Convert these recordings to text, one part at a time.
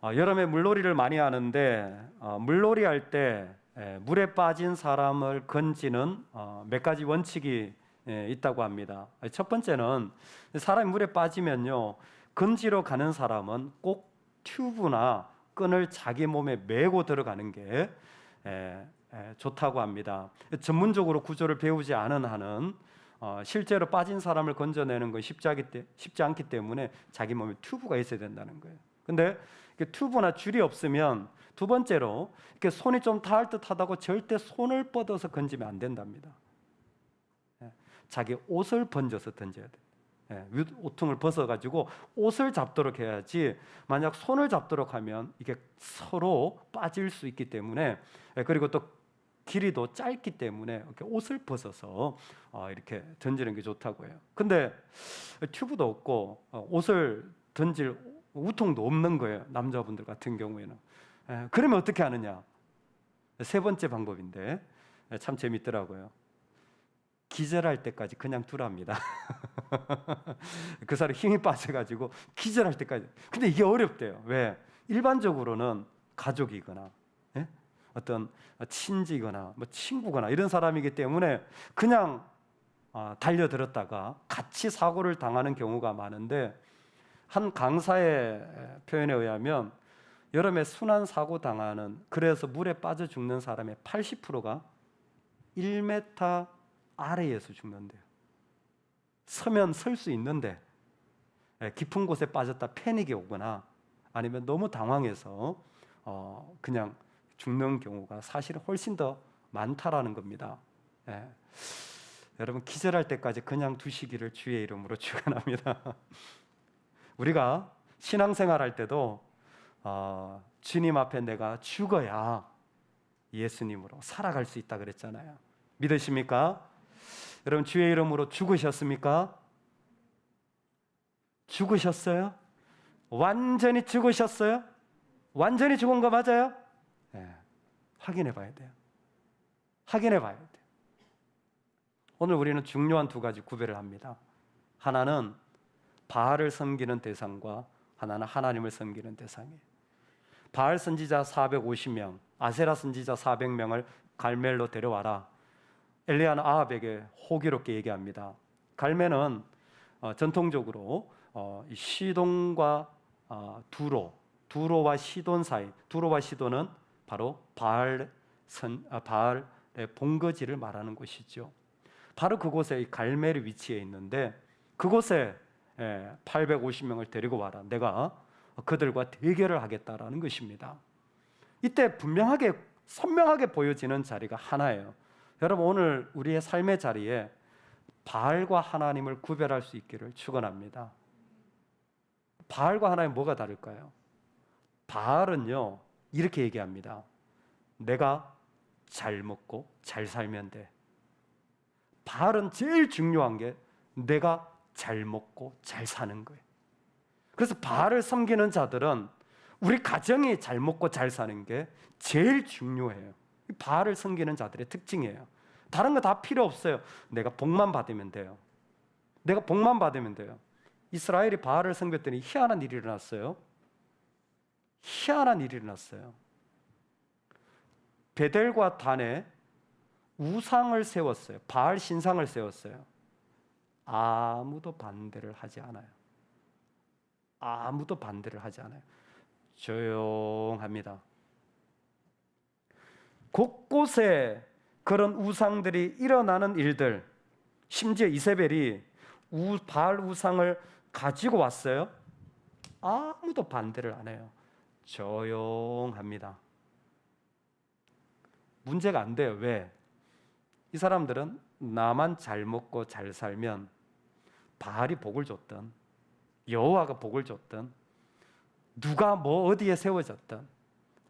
여름에 물놀이를 많이 하는데 물놀이 할 때 물에 빠진 사람을 건지는 몇 가지 원칙이 있다고 합니다. 첫 번째는 사람이 물에 빠지면요, 건지러 가는 사람은 꼭 튜브나 끈을 자기 몸에 메고 들어가는 게 좋다고 합니다. 전문적으로 구조를 배우지 않은 한은 실제로 빠진 사람을 건져내는 건 쉽지 않기 때문에 자기 몸에 튜브가 있어야 된다는 거예요. 근데 튜브나 줄이 없으면, 두 번째로 이렇게 손이 좀 닿을 듯하다고 절대 손을 뻗어서 건지면 안 된답니다. 자기 옷을 번져서 던져야 돼요. 옷통을 벗어가지고 옷을 잡도록 해야지, 만약 손을 잡도록 하면 이게 서로 빠질 수 있기 때문에, 그리고 또 길이도 짧기 때문에 이렇게 옷을 벗어서 이렇게 던지는 게 좋다고 해요. 근데 튜브도 없고 옷을 던질 우통도 없는 거예요, 남자분들 같은 경우에는. 그러면 어떻게 하느냐? 세 번째 방법인데 참 재밌더라고요. 기절할 때까지 그냥 두랍니다. 그 사람 힘이 빠져가지고 기절할 때까지. 근데 이게 어렵대요. 왜? 일반적으로는 가족이거나 어떤 친지거나 뭐 친구거나 이런 사람이기 때문에 그냥 달려들었다가 같이 사고를 당하는 경우가 많은데, 한 강사의 표현에 의하면 여름에 순환 사고 당하는, 그래서 물에 빠져 죽는 사람의 80%가 1m 아래에서 죽는데요. 서면 설 수 있는데 깊은 곳에 빠졌다 패닉이 오거나 아니면 너무 당황해서 그냥 죽는 경우가 사실은 훨씬 더 많다라는 겁니다. 여러분, 기절할 때까지 그냥 두시기를 주의 이름으로 축원합니다. 우리가 신앙생활 할 때도 주님 앞에 내가 죽어야 예수님으로 살아갈 수 있다 그랬잖아요. 믿으십니까? 여러분, 주의 이름으로 죽으셨습니까? 죽으셨어요? 완전히 죽으셨어요? 완전히 죽은 거 맞아요? 확인해 봐야 돼요. 확인해 봐야 돼요. 오늘 우리는 중요한 두 가지 구별을 합니다. 하나는 바알을 섬기는 대상과 하나는 하나님을 섬기는 대상이에요. 바알 선지자 450명, 아세라 선지자 400명을 갈멜로 데려와라. 엘리야는 아합에게 호기롭게 얘기합니다. 갈멜은 전통적으로 시돈과 두로와 시돈 사이, 두로와 시돈은 바로 바알의 본거지를 말하는 곳이죠. 바로 그곳에 갈멜이 위치해 있는데, 그곳에 850명을 데리고 와라. 내가 그들과 대결을 하겠다라는 것입니다. 이때 분명하게 선명하게 보여지는 자리가 하나예요. 여러분, 오늘 우리의 삶의 자리에 바알과 하나님을 구별할 수 있기를 축원합니다. 바알과 하나님 뭐가 다를까요? 바알은요, 이렇게 얘기합니다. 내가 잘 먹고 잘 살면 돼. 바알은 제일 중요한 게 내가 잘 먹고 잘 사는 거예요. 그래서 바알을 섬기는 자들은 우리 가정이 잘 먹고 잘 사는 게 제일 중요해요. 바알을 섬기는 자들의 특징이에요. 다른 거 다 필요 없어요. 내가 복만 받으면 돼요. 내가 복만 받으면 돼요. 이스라엘이 바알을 섬겼더니 희한한 일이 일어났어요. 희한한 일이 일어났어요. 베델과 단에 우상을 세웠어요. 바알 신상을 세웠어요. 아무도 반대를 하지 않아요. 아무도 반대를 하지 않아요. 조용합니다. 곳곳에 그런 우상들이 일어나는 일들, 심지어 이세벨이 바알 우상을 가지고 왔어요. 아무도 반대를 안 해요. 조용합니다. 문제가 안 돼요. 왜? 이 사람들은 나만 잘 먹고 잘 살면 바알이 복을 줬든 여호와가 복을 줬든 누가 뭐 어디에 세워졌든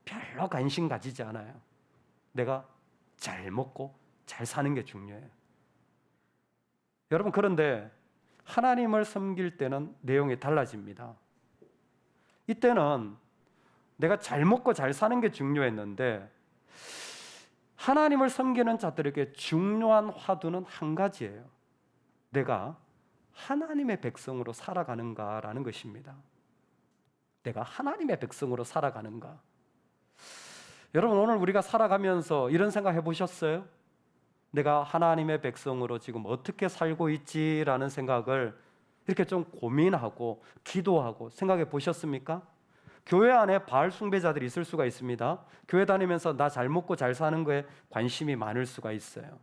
별로 관심 가지지 않아요. 내가 잘 먹고 잘 사는 게 중요해요. 여러분, 그런데 하나님을 섬길 때는 내용이 달라집니다. 이때는 내가 잘 먹고 잘 사는 게 중요했는데, 하나님을 섬기는 자들에게 중요한 화두는 한 가지예요. 내가 하나님의 백성으로 살아가는가라는 것입니다. 내가 하나님의 백성으로 살아가는가? 여러분, 오늘 우리가 살아가면서 이런 생각 해보셨어요? 내가 하나님의 백성으로 지금 어떻게 살고 있지라는 생각을 이렇게 좀 고민하고 기도하고 생각해 보셨습니까? 교회 안에 바알 숭배자들이 있을 수가 있습니다. 교회 다니면서 나 잘 먹고 잘 사는 거에 관심이 많을 수가 있어요.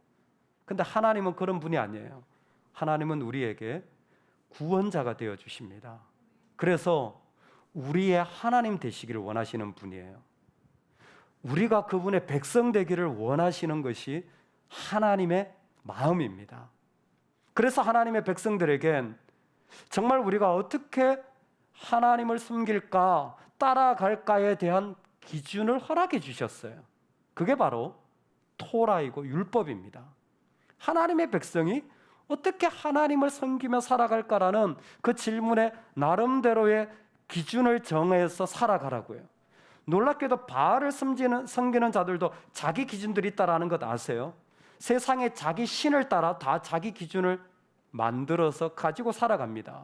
근데 하나님은 그런 분이 아니에요. 하나님은 우리에게 구원자가 되어 주십니다. 그래서 우리의 하나님 되시기를 원하시는 분이에요. 우리가 그분의 백성 되기를 원하시는 것이 하나님의 마음입니다. 그래서 하나님의 백성들에겐 정말 우리가 어떻게 하나님을 섬길까, 따라갈까에 대한 기준을 허락해 주셨어요. 그게 바로 토라이고 율법입니다. 하나님의 백성이 어떻게 하나님을 섬기며 살아갈까라는 그 질문에 나름대로의 기준을 정해서 살아가라고요. 놀랍게도 바알을 섬기는 자들도 자기 기준들이 있다라는 것 아세요? 세상에 자기 신을 따라 다 자기 기준을 만들어서 가지고 살아갑니다.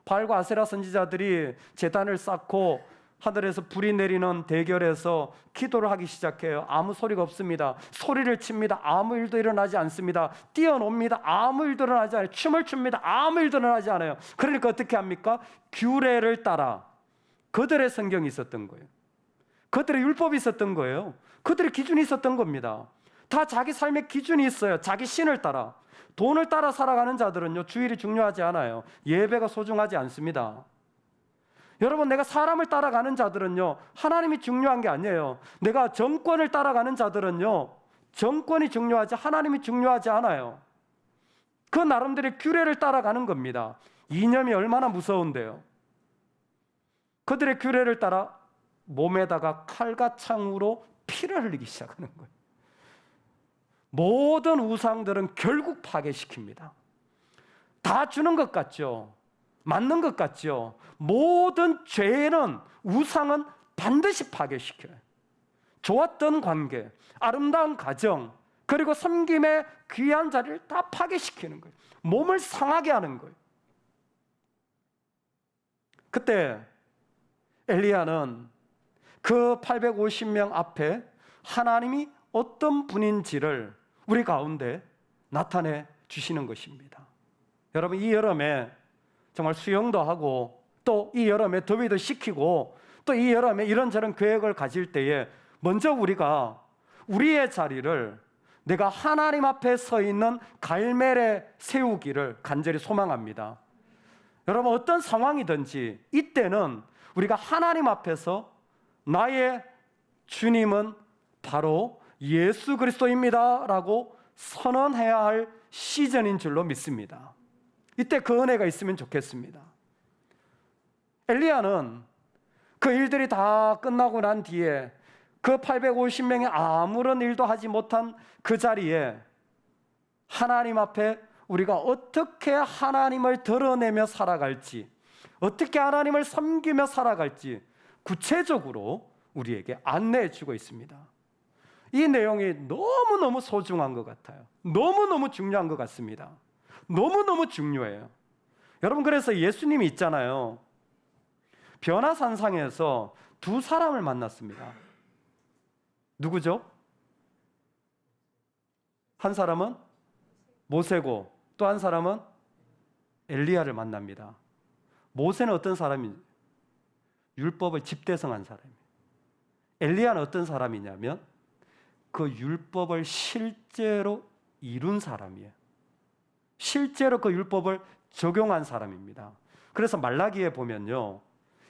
바알과 아세라 선지자들이 제단을 쌓고 하늘에서 불이 내리는 대결에서 기도를 하기 시작해요. 아무 소리가 없습니다. 소리를 칩니다. 아무 일도 일어나지 않습니다. 뛰어놉니다. 아무 일도 일어나지 않아요. 춤을 춥니다. 아무 일도 일어나지 않아요. 그러니까 어떻게 합니까? 규례를 따라 그들의 성경이 있었던 거예요. 그들의 율법이 있었던 거예요. 그들의 기준이 있었던 겁니다. 다 자기 삶의 기준이 있어요. 자기 신을 따라. 돈을 따라 살아가는 자들은요, 주일이 중요하지 않아요. 예배가 소중하지 않습니다. 여러분, 내가 사람을 따라가는 자들은요, 하나님이 중요한 게 아니에요. 내가 정권을 따라가는 자들은요, 정권이 중요하지 하나님이 중요하지 않아요. 그 나름대로의 규례를 따라가는 겁니다. 이념이 얼마나 무서운데요. 그들의 규례를 따라 몸에다가 칼과 창으로 피를 흘리기 시작하는 거예요. 모든 우상들은 결국 파괴시킵니다. 다 주는 것 같죠? 맞는 것 같죠? 모든 죄는, 우상은 반드시 파괴시켜요. 좋았던 관계, 아름다운 가정, 그리고 섬김의 귀한 자리를 다 파괴시키는 거예요. 몸을 상하게 하는 거예요. 그때 엘리야는 그 850명 앞에 하나님이 어떤 분인지를 우리 가운데 나타내 주시는 것입니다. 여러분, 이 여름에 정말 수영도 하고 또 이 여름에 더위도 식히고 또 이 여름에 이런저런 계획을 가질 때에 먼저 우리가 우리의 자리를 내가 하나님 앞에 서 있는 갈멜에 세우기를 간절히 소망합니다. 여러분, 어떤 상황이든지 이때는 우리가 하나님 앞에서 나의 주님은 바로 예수 그리스도입니다 라고 선언해야 할 시즌인 줄로 믿습니다. 이때 그 은혜가 있으면 좋겠습니다. 엘리야는 그 일들이 다 끝나고 난 뒤에 그 850명이 아무런 일도 하지 못한 그 자리에 하나님 앞에 우리가 어떻게 하나님을 드러내며 살아갈지, 어떻게 하나님을 섬기며 살아갈지 구체적으로 우리에게 안내해 주고 있습니다. 이 내용이 너무너무 소중한 것 같아요. 너무너무 중요한 것 같습니다. 너무너무 중요해요. 여러분, 그래서 예수님이 있잖아요. 변화산상에서 두 사람을 만났습니다. 누구죠? 한 사람은 모세고 또 한 사람은 엘리야를 만납니다. 모세는 어떤 사람인지 율법을 집대성한 사람이에요. 엘리야는 어떤 사람이냐면 그 율법을 실제로 이룬 사람이에요. 실제로 그 율법을 적용한 사람입니다. 그래서 말라기에 보면요,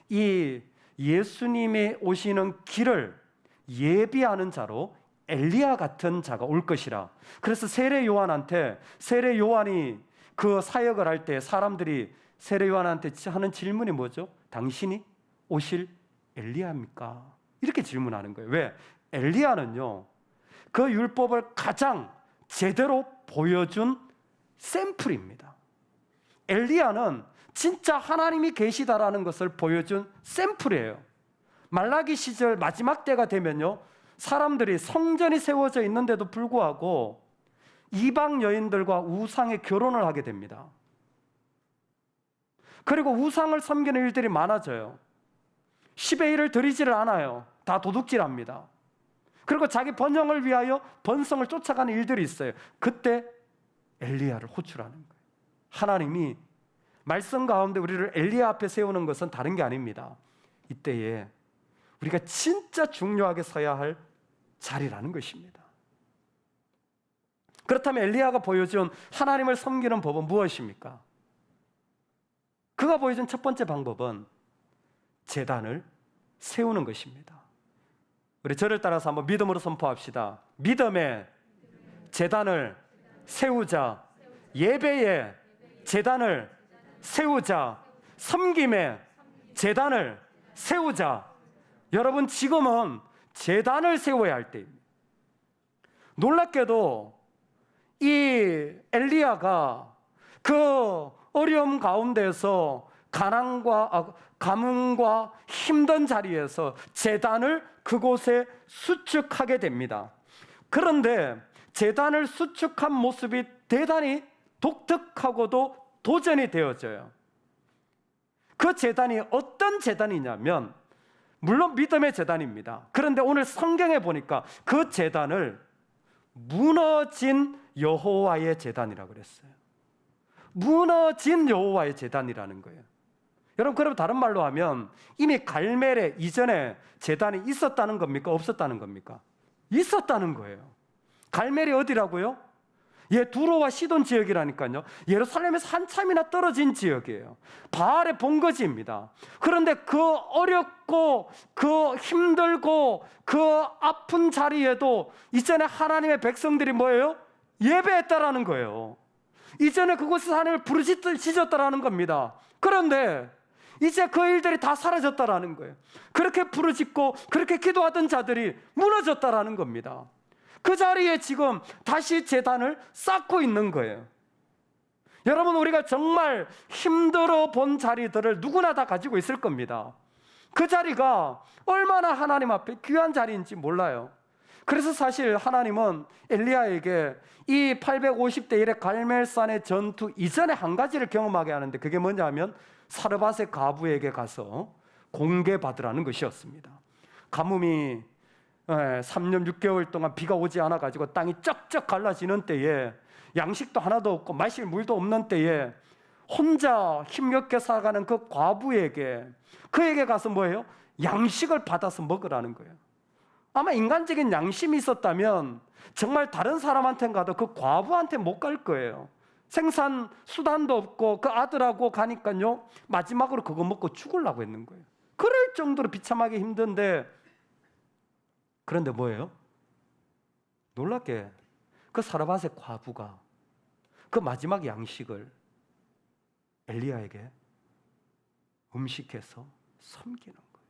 이 예수님이 오시는 길을 예비하는 자로 엘리야 같은 자가 올 것이라. 그래서 세례 요한한테, 세례 요한이 그 사역을 할 때 사람들이 세례 요한한테 하는 질문이 뭐죠? 당신이 오실 엘리야입니까? 이렇게 질문하는 거예요. 왜? 엘리야는요, 그 율법을 가장 제대로 보여준 샘플입니다. 엘리야는 진짜 하나님이 계시다라는 것을 보여준 샘플이에요. 말라기 시절 마지막 때가 되면요, 사람들이 성전이 세워져 있는데도 불구하고 이방 여인들과 우상의 결혼을 하게 됩니다. 그리고 우상을 섬기는 일들이 많아져요. 10의 1을 드리지를 않아요. 다 도둑질합니다. 그리고 자기 번영을 위하여 번성을 쫓아가는 일들이 있어요. 그때 엘리야를 호출하는 거예요. 하나님이 말씀 가운데 우리를 엘리야 앞에 세우는 것은 다른 게 아닙니다. 이때에 우리가 진짜 중요하게 서야 할 자리라는 것입니다. 그렇다면 엘리야가 보여준 하나님을 섬기는 법은 무엇입니까? 그가 보여준 첫 번째 방법은 제단을 세우는 것입니다. 우리 저를 따라서 한번 믿음으로 선포합시다. 믿음의 제단을 세우자. 예배의 제단을 세우자. 섬김의 제단을 세우자. 여러분, 지금은 제단을 세워야 할 때입니다. 놀랍게도 이 엘리야가 그 어려움 가운데서 가뭄과 힘든 자리에서 제단을 그곳에 수축하게 됩니다. 그런데 제단을 수축한 모습이 대단히 독특하고도 도전이 되어져요. 그 제단이 어떤 제단이냐면 물론 믿음의 제단입니다. 그런데 오늘 성경에 보니까 그 제단을 무너진 여호와의 제단이라고 그랬어요. 무너진 여호와의 제단이라는 거예요. 여러분, 그럼 다른 말로 하면 이미 갈멜의 이전에 제단이 있었다는 겁니까? 없었다는 겁니까? 있었다는 거예요. 갈멜이 어디라고요? 두로와 시돈 지역이라니까요. 예루살렘에서 한참이나 떨어진 지역이에요. 바알의 본거지입니다. 그런데 그 어렵고 그 힘들고 그 아픈 자리에도 이전에 하나님의 백성들이 뭐예요? 예배했다라는 거예요. 이전에 그곳에서 하나님을 부르짖었다라는 겁니다. 그런데 이제 그 일들이 다 사라졌다라는 거예요. 그렇게 부르짖고 그렇게 기도하던 자들이 무너졌다라는 겁니다. 그 자리에 지금 다시 제단을 쌓고 있는 거예요. 여러분, 우리가 정말 힘들어 본 자리들을 누구나 다 가지고 있을 겁니다. 그 자리가 얼마나 하나님 앞에 귀한 자리인지 몰라요. 그래서 사실 하나님은 엘리야에게 이 850대 1의 갈멜산의 전투 이전에 한 가지를 경험하게 하는데, 그게 뭐냐면 사르밧의 과부에게 가서 공개받으라는 것이었습니다. 가뭄이 3년 6개월 동안 비가 오지 않아가지고 땅이 쩍쩍 갈라지는 때에, 양식도 하나도 없고 마실 물도 없는 때에 혼자 힘겹게 살아가는 그 과부에게, 그에게 가서 뭐예요? 양식을 받아서 먹으라는 거예요. 아마 인간적인 양심이 있었다면 정말 다른 사람한테 가도 그 과부한테 못 갈 거예요. 생산 수단도 없고 그 아들하고 가니까요, 마지막으로 그거 먹고 죽으려고 했는 거예요. 그럴 정도로 비참하게 힘든데, 그런데 뭐예요? 놀랍게 그 사르밧의 과부가 그 마지막 양식을 엘리야에게 음식해서 섬기는 거예요.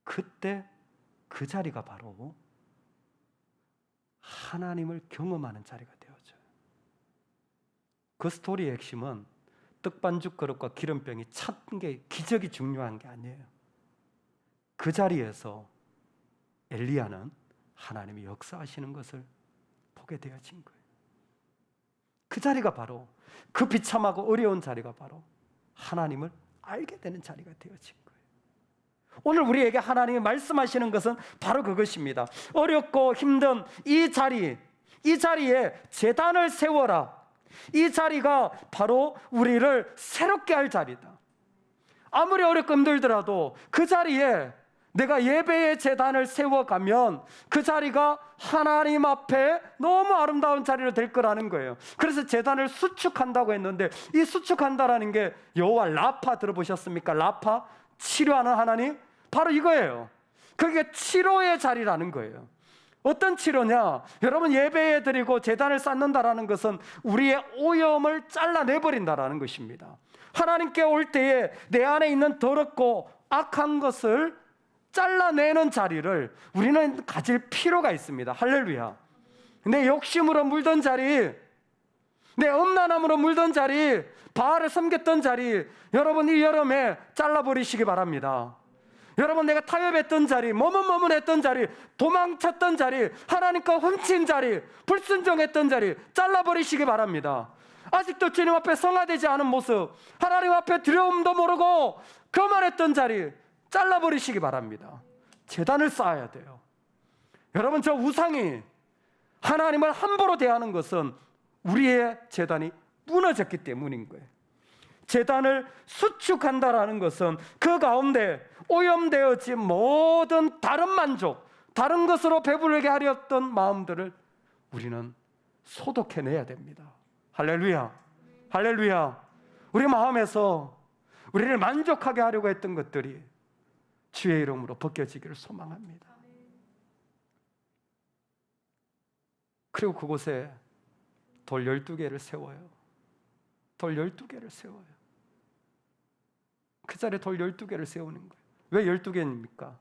그때 그 자리가 바로 하나님을 경험하는 자리가 되어져요. 그 스토리의 핵심은 떡반죽 그릇과 기름병이 찾는 게 기적이 중요한 게 아니에요. 그 자리에서 엘리야는 하나님이 역사하시는 것을 보게 되어진 거예요. 그 자리가 바로, 그 비참하고 어려운 자리가 바로 하나님을 알게 되는 자리가 되어진 거예요. 오늘 우리에게 하나님이 말씀하시는 것은 바로 그것입니다. 어렵고 힘든 이 자리에 제단을 세워라. 이 자리가 바로 우리를 새롭게 할 자리다. 아무리 어렵고 힘들더라도 그 자리에 내가 예배의 제단을 세워가면 그 자리가 하나님 앞에 너무 아름다운 자리로 될 거라는 거예요. 그래서 제단을 수축한다고 했는데, 이 수축한다라는 게 여호와 라파 들어보셨습니까? 라파, 치료하는 하나님, 바로 이거예요. 그게 치료의 자리라는 거예요. 어떤 치료냐? 여러분, 예배에 드리고 제단을 쌓는다라는 것은 우리의 오염을 잘라내버린다라는 것입니다. 하나님께 올 때에 내 안에 있는 더럽고 악한 것을 잘라내는 자리를 우리는 가질 필요가 있습니다. 할렐루야. 내 욕심으로 물던 자리, 내 음란함으로 물던 자리, 바알을 섬겼던 자리, 여러분 이 여름에 잘라버리시기 바랍니다. 여러분, 내가 타협했던 자리, 머뭇머뭇했던 자리, 도망쳤던 자리, 하나님과 훔친 자리, 불순종했던 자리 잘라버리시기 바랍니다. 아직도 주님 앞에 성화되지 않은 모습, 하나님 앞에 두려움도 모르고 거만했던 자리 잘라버리시기 바랍니다. 제단을 쌓아야 돼요. 여러분, 저 우상이 하나님을 함부로 대하는 것은 우리의 제단이 무너졌기 때문인 거예요. 제단을 수축한다라는 것은 그 가운데 오염되어진 모든 다른 만족, 다른 것으로 배부르게 하려던 마음들을 우리는 소독해내야 됩니다. 할렐루야, 할렐루야. 우리 마음에서 우리를 만족하게 하려고 했던 것들이 주의 이름으로 벗겨지기를 소망합니다. 그리고 그곳에 돌 12개를 세워요. 돌 12개를 세워요. 그 자리에 돌 12개를 세우는 거예요. 왜 12개입니까?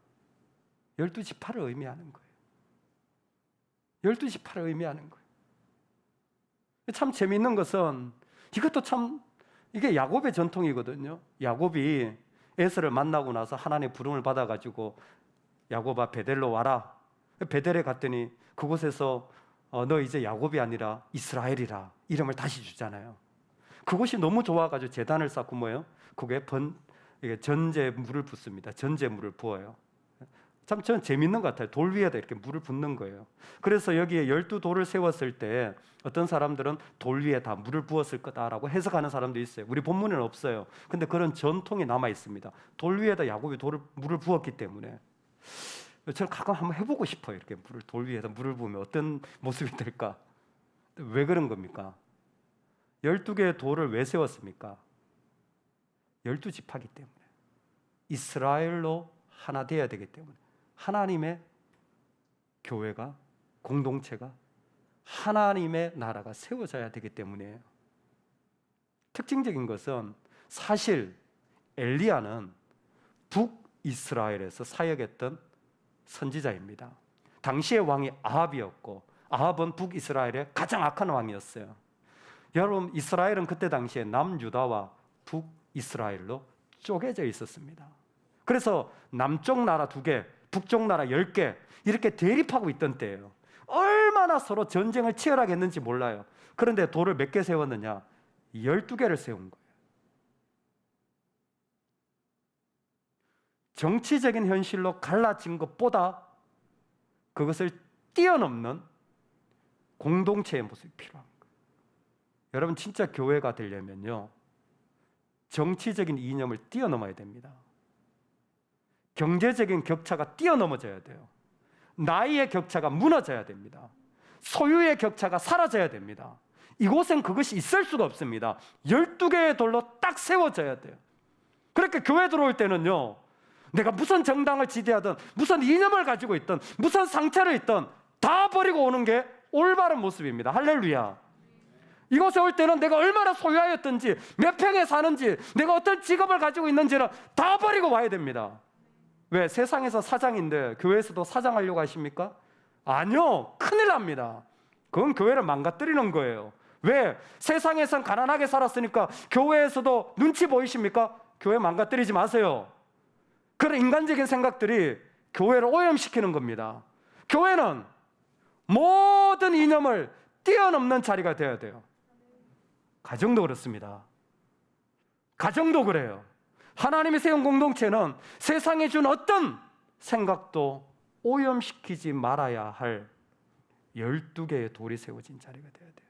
12지파를 의미하는 거예요. 12지파를 의미하는 거예요. 참 재미있는 것은 이것도 참 이게 야곱의 전통이거든요. 야곱이 에서를 만나고 나서 하나님의 부름을 받아가지고 야곱아 베델로 와라. 베델에 갔더니 그곳에서 너 이제 야곱이 아니라 이스라엘이라 이름을 다시 주잖아요. 그것이 너무 좋아가지고 제단을 쌓고 뭐예요? 그게 전제 물을 붓습니다. 전제 물을 부어요. 참 저는 재밌는 것 같아요. 돌 위에다 이렇게 물을 붓는 거예요. 그래서 여기에 12돌을 세웠을 때 어떤 사람들은 돌 위에 다 물을 부었을 거다라고 해석하는 사람도 있어요. 우리 본문에는 없어요. 근데 그런 전통이 남아 있습니다. 돌 위에다 야곱이 물을 부었기 때문에 저는 가끔 한번 해보고 싶어요. 이렇게 돌 위에다 물을 부으면 어떤 모습이 될까? 왜 그런 겁니까? 12개의 돌을 왜 세웠습니까? 12지파기 때문에 이스라엘로 하나 되어야 되기 때문에 하나님의 교회가, 공동체가, 하나님의 나라가 세워져야 되기 때문이에요. 특징적인 것은 사실 엘리야는 북이스라엘에서 사역했던 선지자입니다. 당시의 왕이 아합이었고 아합은 북이스라엘의 가장 악한 왕이었어요. 여러분, 이스라엘은 그때 당시에 남유다와 북이스라엘로 쪼개져 있었습니다. 그래서 남쪽 나라 2개, 북쪽 나라 10개 이렇게 대립하고 있던 때예요. 얼마나 서로 전쟁을 치열하게 했는지 몰라요. 그런데 돌을 몇 개 세웠느냐? 12개를 세운 거예요. 정치적인 현실로 갈라진 것보다 그것을 뛰어넘는 공동체의 모습이 필요한 거예요. 여러분, 진짜 교회가 되려면요, 정치적인 이념을 뛰어넘어야 됩니다. 경제적인 격차가 뛰어넘어져야 돼요. 나이의 격차가 무너져야 됩니다. 소유의 격차가 사라져야 됩니다. 이곳엔 그것이 있을 수가 없습니다. 12개의 돌로 딱 세워져야 돼요. 그렇게 교회 들어올 때는요, 내가 무슨 정당을 지지하든 무슨 이념을 가지고 있든 무슨 상처를 있든 다 버리고 오는 게 올바른 모습입니다. 할렐루야. 이곳에 올 때는 내가 얼마나 소유하였든지 몇 평에 사는지 내가 어떤 직업을 가지고 있는지는 다 버리고 와야 됩니다. 왜? 세상에서 사장인데 교회에서도 사장하려고 하십니까? 아니요, 큰일 납니다. 그건 교회를 망가뜨리는 거예요. 왜? 세상에선 가난하게 살았으니까 교회에서도 눈치 보이십니까? 교회 망가뜨리지 마세요. 그런 인간적인 생각들이 교회를 오염시키는 겁니다. 교회는 모든 이념을 뛰어넘는 자리가 되어야 돼요. 가정도 그렇습니다. 가정도 그래요. 하나님이 세운 공동체는 세상에 준 어떤 생각도 오염시키지 말아야 할 12개의 돌이 세워진 자리가 되어야 돼요.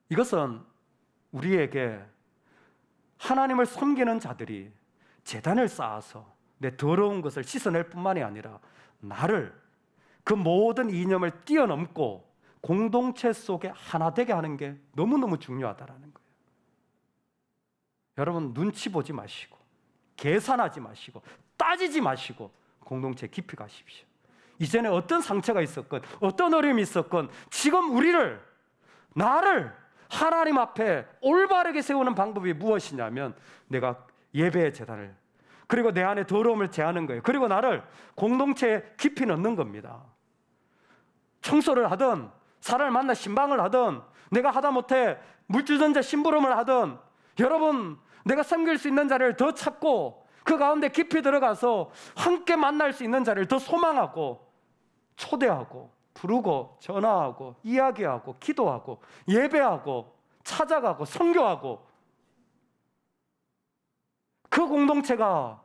이것은 우리에게 하나님을 섬기는 자들이 제단을 쌓아서 내 더러운 것을 씻어낼 뿐만이 아니라 나를 그 모든 이념을 뛰어넘고 공동체 속에 하나 되게 하는 게 너무너무 중요하다는 거예요. 여러분, 눈치 보지 마시고 계산하지 마시고 따지지 마시고 공동체 깊이 가십시오. 이전에 어떤 상처가 있었건 어떤 어려움이 있었건 지금 나를 하나님 앞에 올바르게 세우는 방법이 무엇이냐면 내가 예배의 제단을, 그리고 내 안에 더러움을 제하는 거예요. 그리고 나를 공동체에 깊이 넣는 겁니다. 청소를 하든 사람을 만나 신방을 하든 내가 하다못해 물주전자 심부름을 하든, 여러분, 내가 섬길 수 있는 자리를 더 찾고 그 가운데 깊이 들어가서 함께 만날 수 있는 자리를 더 소망하고 초대하고 부르고 전화하고 이야기하고 기도하고 예배하고 찾아가고 선교하고 그 공동체가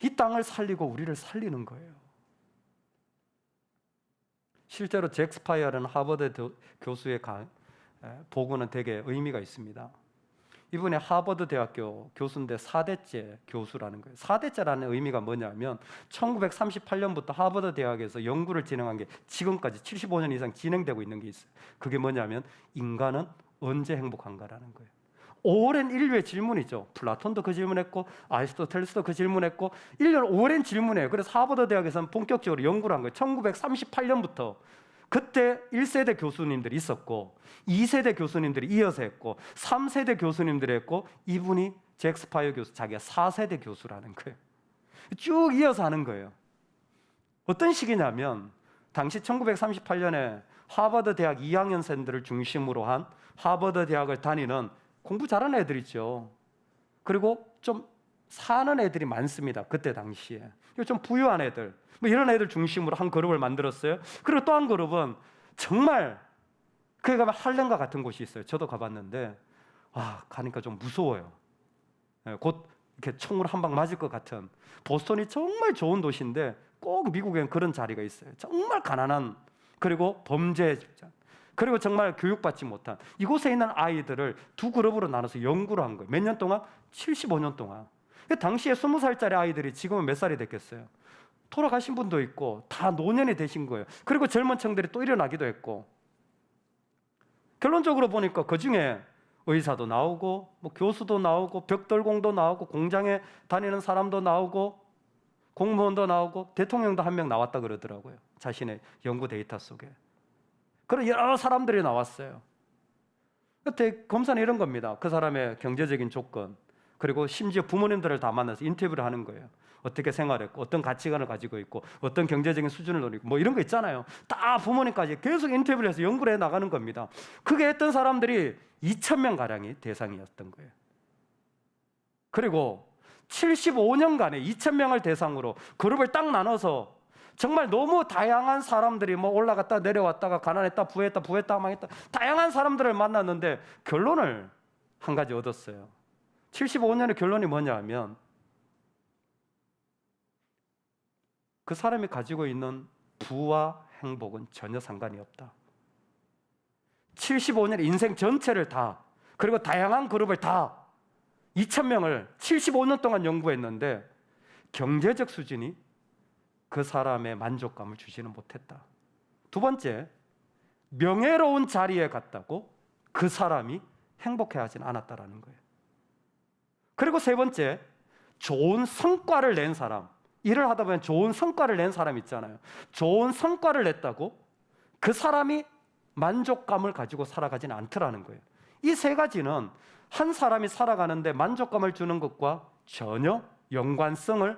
이 땅을 살리고 우리를 살리는 거예요. 실제로 잭 스파이어라는 하버드 교수의 보고는 되게 의미가 있습니다. 이분이 하버드 대학교 교수인데 4대째 교수라는 거예요. 4대째라는 의미가 뭐냐면 1938년부터 하버드 대학에서 연구를 진행한 게 지금까지 75년 이상 진행되고 있는 게 있어요. 그게 뭐냐면 인간은 언제 행복한가라는 거예요. 오랜 인류의 질문이죠. 플라톤도 그 질문했고 아리스토텔레스도 그 질문했고 1년 오랜 질문이에요. 그래서 하버드 대학에서는 본격적으로 연구를 한 거예요. 1938년부터 그때 1세대 교수님들이 있었고 2세대 교수님들이 이어서 했고 3세대 교수님들이 했고 이분이 잭 스파이어 교수 자기가 4세대 교수라는 거예요. 쭉 이어서 하는 거예요. 어떤 시기냐면 당시 1938년에 하버드 대학 2학년생들을 중심으로 한 하버드 대학을 다니는 공부 잘하는 애들 있죠. 그리고 좀 사는 애들이 많습니다. 그때 당시에 좀 부유한 애들 뭐 이런 애들 중심으로 한 그룹을 만들었어요. 그리고 또 한 그룹은 정말 거기 가면 할렘과 같은 곳이 있어요. 저도 가봤는데 가니까 좀 무서워요. 곧 이렇게 총으로 한 방 맞을 것 같은. 보스턴이 정말 좋은 도시인데 꼭 미국엔 그런 자리가 있어요. 정말 가난한, 그리고 범죄 집단, 그리고 정말 교육받지 못한 이곳에 있는 아이들을 두 그룹으로 나눠서 연구를 한 거예요. 몇 년 동안? 75년 동안. 당시에 20살짜리 아이들이 지금은 몇 살이 됐겠어요? 돌아가신 분도 있고 다 노년이 되신 거예요. 그리고 젊은 층들이 또 일어나기도 했고, 결론적으로 보니까 그중에 의사도 나오고 뭐 교수도 나오고 벽돌공도 나오고 공장에 다니는 사람도 나오고 공무원도 나오고 대통령도 한 명 나왔다 그러더라고요. 자신의 연구 데이터 속에. 그런 여러 사람들이 나왔어요. 그때 검사는 이런 겁니다. 그 사람의 경제적인 조건, 그리고 심지어 부모님들을 다 만나서 인터뷰를 하는 거예요. 어떻게 생활했고 어떤 가치관을 가지고 있고 어떤 경제적인 수준을 노리고 뭐 이런 거 있잖아요. 다 부모님까지 계속 인터뷰를 해서 연구를 해 나가는 겁니다. 그게 했던 사람들이 2,000명 가량이 대상이었던 거예요. 그리고 75년간에 2,000명을 대상으로 그룹을 딱 나눠서 정말 너무 다양한 사람들이 뭐 올라갔다 내려왔다가 가난했다 부했다 망했다 다양한 사람들을 만났는데 결론을 한 가지 얻었어요. 75년의 결론이 뭐냐 하면 그 사람이 가지고 있는 부와 행복은 전혀 상관이 없다. 75년 인생 전체를 다, 그리고 다양한 그룹을 다 2,000명을 75년 동안 연구했는데 경제적 수준이 그 사람의 만족감을 주지는 못했다. 두 번째, 명예로운 자리에 갔다고 그 사람이 행복해하지는 않았다라는 거예요. 그리고 세 번째, 좋은 성과를 낸 사람, 일을 하다 보면 좋은 성과를 낸 사람 있잖아요. 좋은 성과를 냈다고 그 사람이 만족감을 가지고 살아가지는 않더라는 거예요. 이 세 가지는 한 사람이 살아가는데 만족감을 주는 것과 전혀 연관성을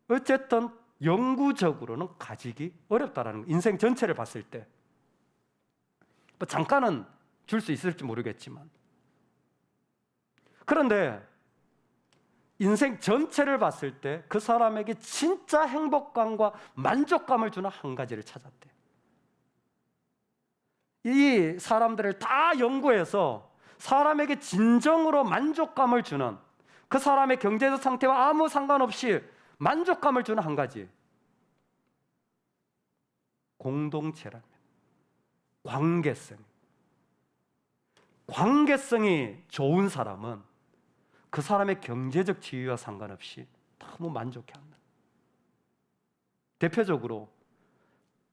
어쨌든 영구적으로는 가지기 어렵다라는 거예요. 인생 전체를 봤을 때 뭐 잠깐은 줄 수 있을지 모르겠지만, 그런데 인생 전체를 봤을 때 그 사람에게 진짜 행복감과 만족감을 주는 한 가지를 찾았대. 이 사람들을 다 연구해서 사람에게 진정으로 만족감을 주는, 그 사람의 경제적 상태와 아무 상관없이 만족감을 주는 한 가지, 공동체라면 관계성이 좋은 사람은 그 사람의 경제적 지위와 상관없이 너무 만족해한다. 대표적으로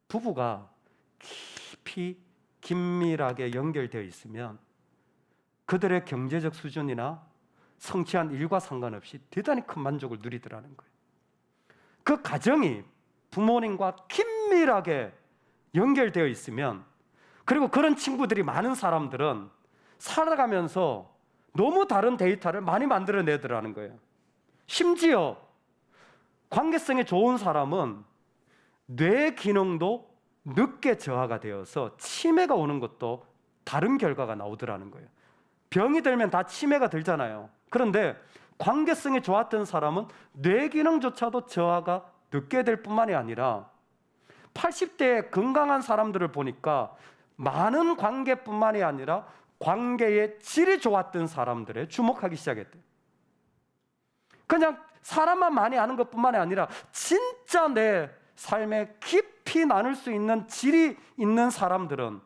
부부가 깊이 긴밀하게 연결되어 있으면 그들의 경제적 수준이나 성취한 일과 상관없이 대단히 큰 만족을 누리더라는 거예요. 그 가정이 부모님과 긴밀하게 연결되어 있으면, 그리고 그런 친구들이 많은 사람들은 살아가면서 너무 다른 데이터를 많이 만들어내더라는 거예요. 심지어 관계성이 좋은 사람은 뇌 기능도 늦게 저하가 되어서 치매가 오는 것도 다른 결과가 나오더라는 거예요. 병이 들면 다 치매가 들잖아요. 그런데 관계성이 좋았던 사람은 뇌 기능조차도 저하가 늦게 될 뿐만이 아니라 80대의 건강한 사람들을 보니까 많은 관계뿐만이 아니라 관계의 질이 좋았던 사람들에 주목하기 시작했대요. 그냥 사람만 많이 아는 것뿐만이 아니라 진짜 내 삶에 깊이 나눌 수 있는 질이 있는 사람들은,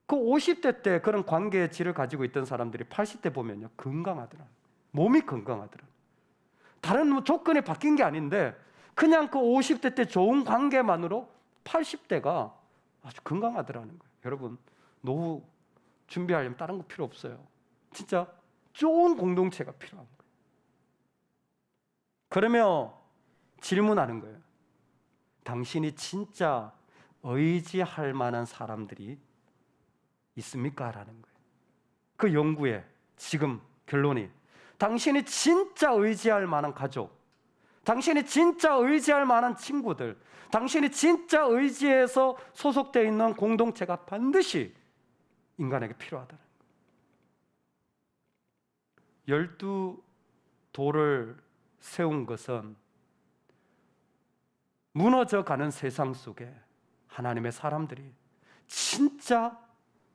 그 50대 때 그런 관계의 질을 가지고 있던 사람들이 80대 보면요, 건강하더라. 몸이 건강하더라. 다른 조건이 바뀐 게 아닌데 그냥 그 50대 때 좋은 관계만으로 80대가 아주 건강하더라는 거예요. 여러분, 노후 준비하려면 다른 거 필요 없어요. 진짜 좋은 공동체가 필요한 거예요. 그러며 질문하는 거예요. 당신이 진짜 의지할 만한 사람들이 있습니까? 라는 거예요. 그 연구의 지금 결론이, 당신이 진짜 의지할 만한 가족, 당신이 진짜 의지할 만한 친구들, 당신이 진짜 의지해서 소속되어 있는 공동체가 반드시 인간에게 필요하다는 거예요. 12돌을 세운 것은 무너져가는 세상 속에 하나님의 사람들이 진짜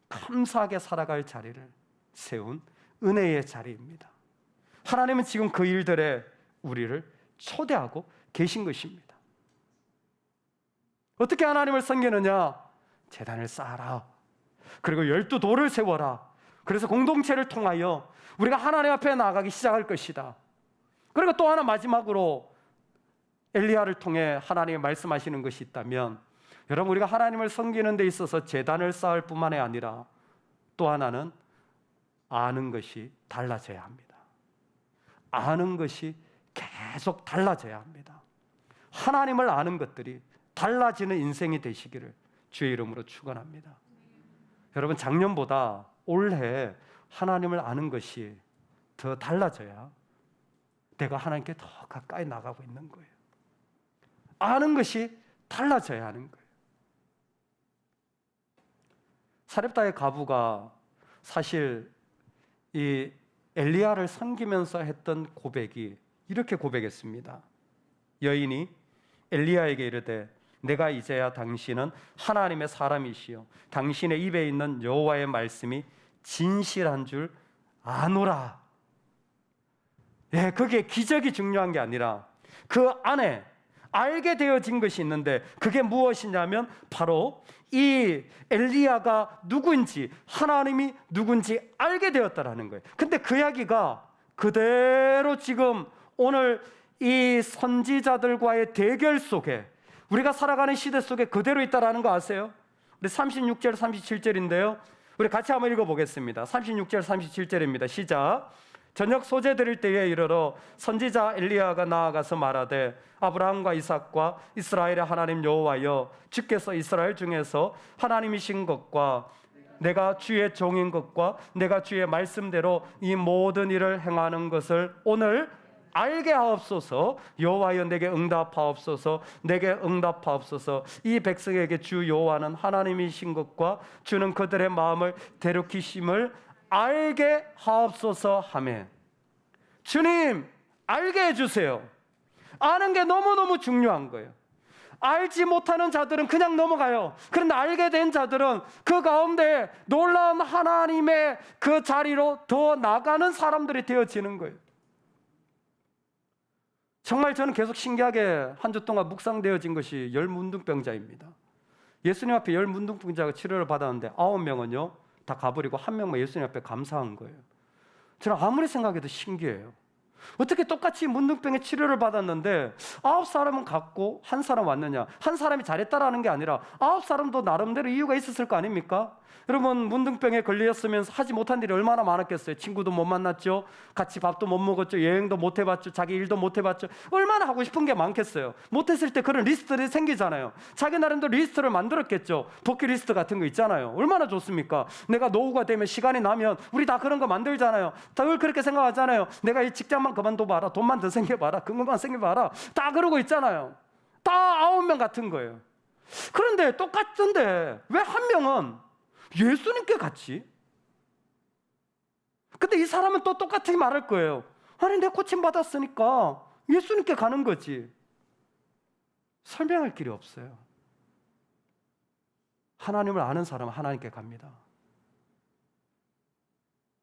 감사하게 살아갈 자리를 세운 은혜의 자리입니다. 하나님은 지금 그 일들에 우리를 초대하고 계신 것입니다. 어떻게 하나님을 섬기느냐? 제단을 쌓아라. 그리고 12돌을 세워라. 그래서 공동체를 통하여 우리가 하나님 앞에 나아가기 시작할 것이다. 그리고 또 하나 마지막으로 엘리야를 통해 하나님이 말씀하시는 것이 있다면, 여러분, 우리가 하나님을 섬기는 데 있어서 제단을 쌓을 뿐만이 아니라 또 하나는 아는 것이 달라져야 합니다. 아는 것이 계속 달라져야 합니다. 하나님을 아는 것들이 달라지는 인생이 되시기를 주의 이름으로 축원합니다. 여러분, 작년보다 올해 하나님을 아는 것이 더 달라져야 내가 하나님께 더 가까이 나가고 있는 거예요. 아는 것이 달라져야 하는 거예요. 사렙다의 과부가 사실 이 엘리야를 섬기면서 했던 고백이 이렇게 고백했습니다. 여인이 엘리야에게 이르되 내가 이제야 당신은 하나님의 사람이시요 당신의 입에 있는 여호와의 말씀이 진실한 줄 아노라. 예, 그게 기적이 중요한 게 아니라 그 안에 알게 되어진 것이 있는데, 그게 무엇이냐면 바로 이 엘리야가 누구인지, 하나님이 누군지 알게 되었다라는 거예요. 근데 그 이야기가 그대로 지금 오늘 이 선지자들과의 대결 속에, 우리가 살아가는 시대 속에 그대로 있다라는 거 아세요? 우리 36절 37절인데요 우리 같이 한번 읽어보겠습니다. 36절 37절입니다 시작. 저녁 소재 드릴 때에 이르러 선지자 엘리야가 나아가서 말하되 아브라함과 이삭과 이스라엘의 하나님 여호와여, 주께서 이스라엘 중에서 하나님이신 것과 내가 주의 종인 것과 내가 주의 말씀대로 이 모든 일을 행하는 것을 오늘 알게 하옵소서. 여호와여, 내게 응답하옵소서. 내게 응답하옵소서. 이 백성에게 주 여호와는 하나님이신 것과 주는 그들의 마음을 대륙히심을 알게 하옵소서 하매, 주님 알게 해주세요. 아는 게 너무너무 중요한 거예요. 알지 못하는 자들은 그냥 넘어가요. 그런데 알게 된 자들은 그 가운데 놀라운 하나님의 그 자리로 더 나가는 사람들이 되어지는 거예요. 정말 저는 계속 신기하게 한 주 동안 묵상되어진 것이 열문둥병자입니다. 예수님 앞에 열문둥병자가 치료를 받았는데 9명은요 다 가버리고 1명만 예수님 앞에 감사한 거예요. 저는 아무리 생각해도 신기해요. 어떻게 똑같이 문둥병의 치료를 받았는데 9사람은 갔고 1사람 왔느냐? 1사람이 잘했다라는 게 아니라 9사람도 나름대로 이유가 있었을 거 아닙니까? 여러분, 문둥병에 걸렸으면 하지 못한 일이 얼마나 많았겠어요. 친구도 못 만났죠, 같이 밥도 못 먹었죠, 여행도 못 해봤죠, 자기 일도 못 해봤죠. 얼마나 하고 싶은 게 많겠어요. 못했을 때 그런 리스트들이 생기잖아요. 자기 나름대로 리스트를 만들었겠죠. 버킷리스트 같은 거 있잖아요. 얼마나 좋습니까? 내가 노후가 되면, 시간이 나면 우리 다 그런 거 만들잖아요. 다 그렇게 생각하잖아요. 내가 이 직장만 그만둬봐라, 돈만 더 생겨봐라, 그것만 생겨봐라, 다 그러고 있잖아요. 다 9명 같은 거예요. 그런데 똑같은데 왜 1명은 예수님께 갔지? 근데 이 사람은 또 똑같이 말할 거예요. 아니, 내 고침 받았으니까 예수님께 가는 거지. 설명할 길이 없어요. 하나님을 아는 사람은 하나님께 갑니다.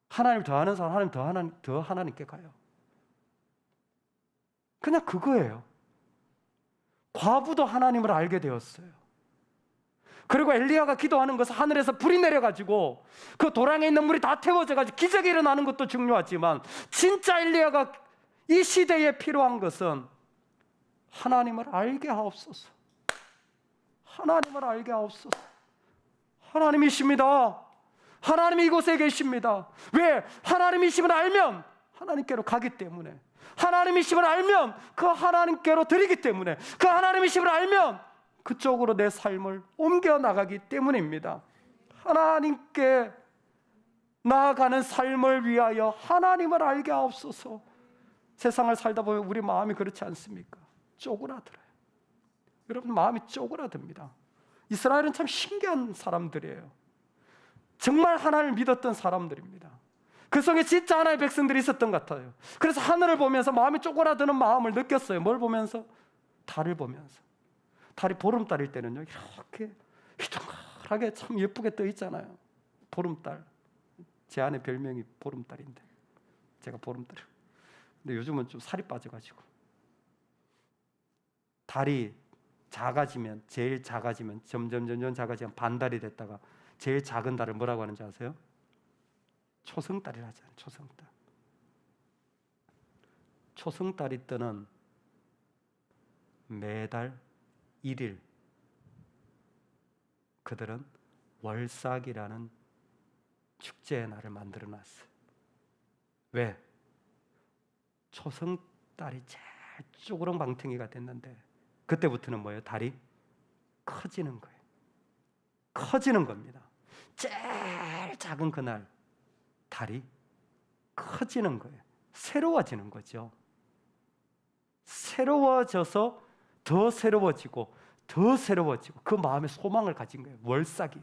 하나님을 더 아는 사람은 더 하나님께 가요. 그냥 그거예요. 과부도 하나님을 알게 되었어요. 그리고 엘리야가 기도하는 것은 하늘에서 불이 내려가지고 그 도랑에 있는 물이 다 태워져가지고 기적이 일어나는 것도 중요하지만 진짜 엘리야가 이 시대에 필요한 것은 하나님을 알게 하옵소서. 하나님을 알게 하옵소서. 하나님이십니다. 하나님이 이곳에 계십니다. 왜? 하나님이심을 알면 하나님께로 가기 때문에, 하나님이심을 알면 그 하나님께로 드리기 때문에, 그 하나님이심을 알면 그쪽으로 내 삶을 옮겨 나가기 때문입니다. 하나님께 나아가는 삶을 위하여 하나님을 알게 하옵소서. 세상을 살다 보면 우리 마음이 그렇지 않습니까? 쪼그라들어요. 여러분, 마음이 쪼그라듭니다. 이스라엘은 참 신기한 사람들이에요. 정말 하나님을 믿었던 사람들입니다. 그 속에 진짜 하나님의 백성들이 있었던 것 같아요. 그래서 하늘을 보면서 마음이 쪼그라드는 마음을 느꼈어요. 뭘 보면서? 달을 보면서. 달이 보름달일 때는요, 이렇게 휘둥그하게 참 예쁘게 떠 있잖아요. 보름달. 제 아내 별명이 보름달인데 제가 보름달이에요. 근데 요즘은 좀 살이 빠져가지고 달이 작아지면, 제일 작아지면 점점 작아지면 반달이 됐다가 제일 작은 달을 뭐라고 하는지 아세요? 초승달이라 하잖아요. 초승달. 초승달이 뜨는 매달 1일 그들은 월삭이라는 축제의 날을 만들어 놨어요. 왜? 초승달이 제일 쪼그렁방탱이가 됐는데 그때부터는 뭐예요? 달이 커지는 거예요. 커지는 겁니다. 제일 작은 그날 달이 커지는 거예요. 새로워지는 거죠. 새로워져서 더 새로워지고 더 새로워지고 그 마음에 소망을 가진 거예요. 월삭이.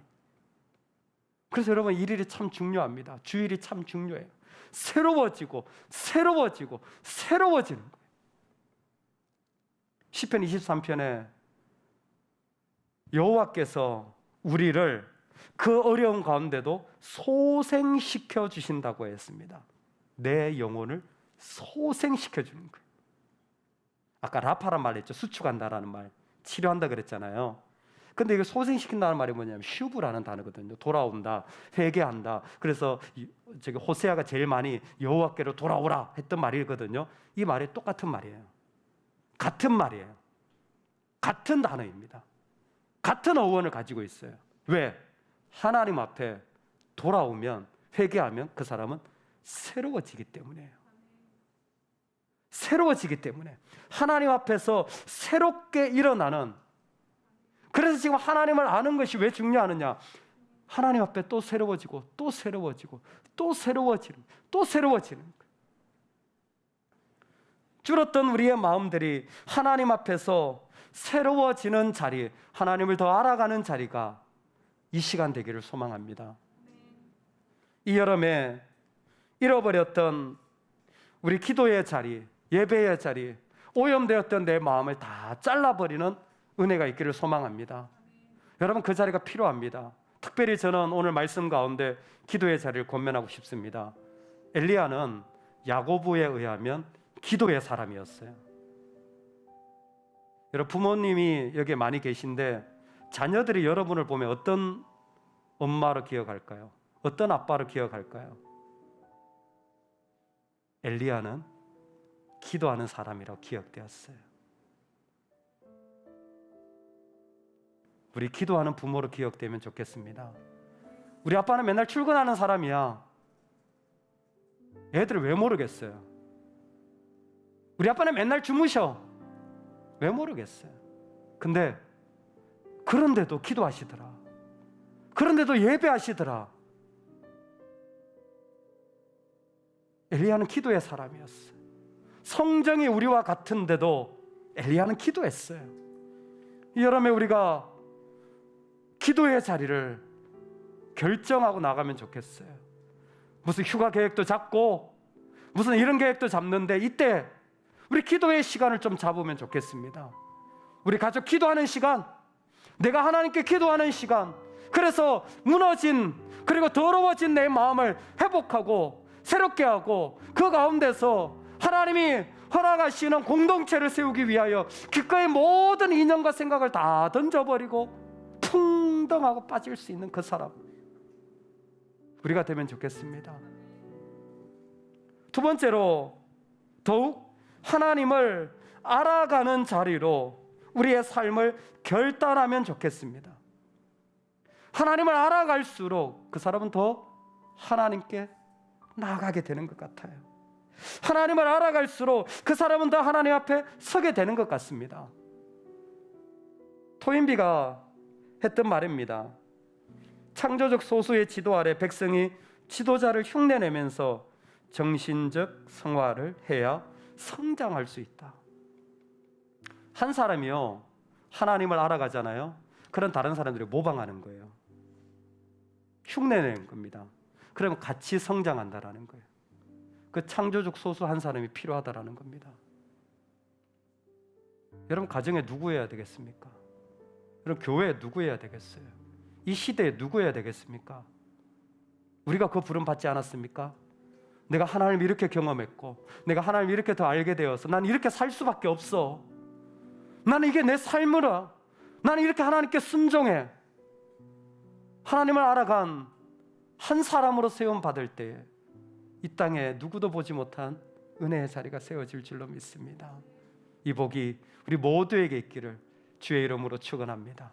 그래서 여러분, 일일이 참 중요합니다. 주일이 참 중요해요. 새로워지고 새로워지고 새로워지는 거예요. 시편 23편에 여호와께서 우리를 그 어려운 가운데도 소생시켜 주신다고 했습니다. 내 영혼을 소생시켜 주는 거예요. 아까 라파란 말 했죠. 수축한다라는 말, 치료한다 그랬잖아요. 근데 이거 소생시킨다는 말이 뭐냐면 슈브라는 단어거든요. 돌아온다, 회개한다. 그래서 저기 호세아가 제일 많이 여호와께로 돌아오라 했던 말이거든요. 이 말이 똑같은 말이에요. 같은 말이에요. 같은 단어입니다. 같은 어원을 가지고 있어요. 왜? 하나님 앞에 돌아오면, 회개하면 그 사람은 새로워지기 때문이에요. 새로워지기 때문에 하나님 앞에서 새롭게 일어나는, 그래서 지금 하나님을 아는 것이 왜 중요하느냐? 하나님 앞에 또 새로워지고 또 새로워지고 또 새로워지는, 또 새로워지는 거예요. 줄었던 우리의 마음들이 하나님 앞에서 새로워지는 자리, 하나님을 더 알아가는 자리가 이 시간 되기를 소망합니다. 이 여름에 잃어버렸던 우리 기도의 자리, 예배의 자리, 오염되었던 내 마음을 다 잘라버리는 은혜가 있기를 소망합니다. 여러분, 그 자리가 필요합니다. 특별히 저는 오늘 말씀 가운데 기도의 자리를 권면하고 싶습니다. 엘리야는 야고보에 의하면 기도의 사람이었어요. 여러분, 부모님이 여기 많이 계신데 자녀들이 여러분을 보면 어떤 엄마로 기억할까요? 어떤 아빠로 기억할까요? 엘리야는 기도하는 사람이라고 기억되었어요. 우리 기도하는 부모로 기억되면 좋겠습니다. 우리 아빠는 맨날 출근하는 사람이야. 애들을 왜 모르겠어요? 우리 아빠는 맨날 주무셔. 왜 모르겠어요? 근데 그런데도 기도하시더라. 그런데도 예배하시더라. 엘리야는 기도의 사람이었어요. 성정이 우리와 같은데도 엘리야는 기도했어요. 이 여름에 우리가 기도의 자리를 결정하고 나가면 좋겠어요. 무슨 휴가 계획도 잡고 무슨 이런 계획도 잡는데 이때 우리 기도의 시간을 좀 잡으면 좋겠습니다. 우리 가족 기도하는 시간, 내가 하나님께 기도하는 시간, 그래서 무너진 그리고 더러워진 내 마음을 회복하고 새롭게 하고 그 가운데서 하나님이 허락하시는 공동체를 세우기 위하여 기꺼이 모든 이념과 생각을 다 던져버리고 풍덩하고 빠질 수 있는 그 사람, 우리가 되면 좋겠습니다. 두 번째로, 더욱 하나님을 알아가는 자리로 우리의 삶을 결단하면 좋겠습니다. 하나님을 알아갈수록 그 사람은 더 하나님께 나아가게 되는 것 같아요. 하나님을 알아갈수록 그 사람은 더 하나님 앞에 서게 되는 것 같습니다. 토인비가 했던 말입니다. 창조적 소수의 지도 아래 백성이 지도자를 흉내내면서 정신적 성화를 해야 성장할 수 있다. 한 사람이요, 하나님을 알아가잖아요. 그런 다른 사람들이 모방하는 거예요. 흉내내는 겁니다. 그러면 같이 성장한다라는 거예요. 그 창조적 소수 한 사람이 필요하다라는 겁니다. 여러분, 가정에 누구 해야 되겠습니까? 여러분, 교회에 누구 해야 되겠어요? 이 시대에 누구 해야 되겠습니까? 우리가 그 부름 받지 않았습니까? 내가 하나님을 이렇게 경험했고 내가 하나님을 이렇게 더 알게 되어서 난 이렇게 살 수밖에 없어. 나는 이게 내 삶이라. 나는 이렇게 하나님께 순종해. 하나님을 알아간 한 사람으로 세움 받을 때 이 땅에 누구도 보지 못한 은혜의 자리가 세워질 줄로 믿습니다. 이 복이 우리 모두에게 있기를 주의 이름으로 축원합니다.